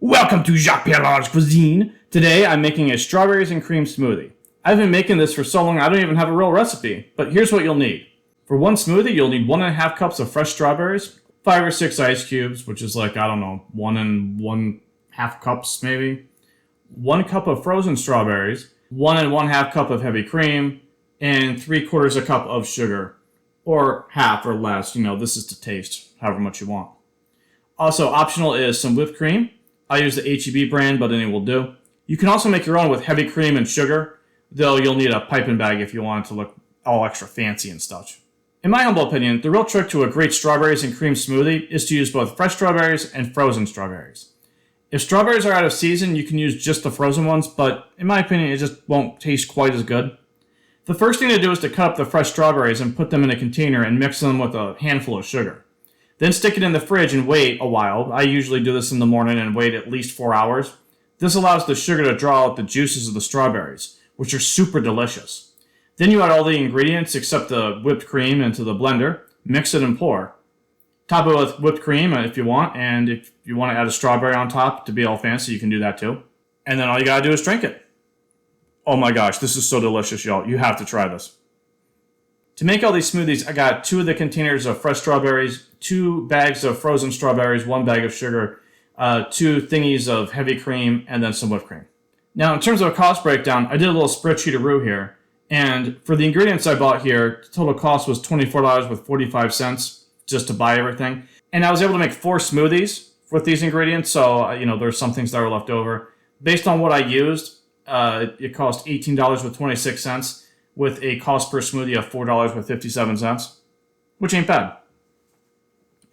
Welcome to Jacques Pierre's Cuisine. Today I'm making a strawberries and cream smoothie. I've been making this for so long I don't even have a real recipe, but here's what you'll need. For one smoothie, you'll need 1.5 cups of fresh strawberries, 5 or 6 ice cubes, which is like, 1 and 1/2 cups maybe, 1 cup of frozen strawberries, 1 and 1/2 cup of heavy cream, and 3/4 a cup of sugar, or half or less. This is to taste, however much you want. Also, optional is some whipped cream. I use the H-E-B brand, but any will do. You can also make your own with heavy cream and sugar, though you'll need a piping bag if you want it to look all extra fancy and such. In my humble opinion, the real trick to a great strawberries and cream smoothie is to use both fresh strawberries and frozen strawberries. If strawberries are out of season, you can use just the frozen ones, but in my opinion, it just won't taste quite as good. The first thing to do is to cut up the fresh strawberries and put them in a container and mix them with a handful of sugar. Then stick it in the fridge and wait a while. I usually do this in the morning and wait at least 4 hours. This allows the sugar to draw out the juices of the strawberries, which are super delicious. Then you add all the ingredients except the whipped cream into the blender, mix it and pour. Top it with whipped cream if you want, and if you want to add a strawberry on top to be all fancy, you can do that too. And then all you gotta do is drink it. Oh my gosh, this is so delicious, y'all. You have to try this. To make all these smoothies, I got 2 of the containers of fresh strawberries, 2 bags of frozen strawberries, 1 bag of sugar, 2 thingies of heavy cream, and then some whipped cream. Now, in terms of a cost breakdown, I did a little spreadsheet-a-roo here, and for the ingredients I bought here, the total cost was $24.45 just to buy everything. And I was able to make 4 smoothies with these ingredients, so, there's some things that were left over. Based on what I used, it cost $18.26, with a cost per smoothie of $4.57, which ain't bad.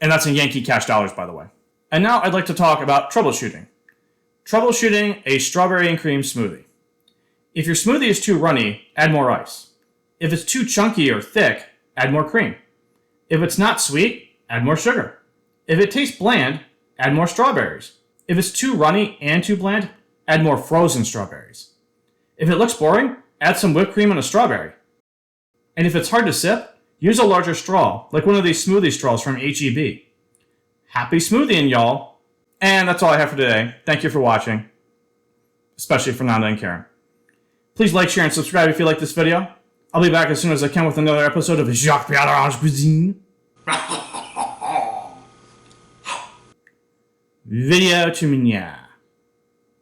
And that's in Yankee cash dollars, by the way. And now I'd like to talk about troubleshooting. Troubleshooting a strawberry and cream smoothie. If your smoothie is too runny, add more ice. If it's too chunky or thick, add more cream. If it's not sweet, add more sugar. If it tastes bland, add more strawberries. If it's too runny and too bland, add more frozen strawberries. If it looks boring, add some whipped cream and a strawberry. And if it's hard to sip, use a larger straw, like one of these smoothie straws from H-E-B. Happy smoothieing, y'all! And that's all I have for today. Thank you for watching. Especially for Nanda and Karen. Please like, share, and subscribe if you like this video. I'll be back as soon as I can with another episode of Jacques Pierre's Cuisine. Video terminé.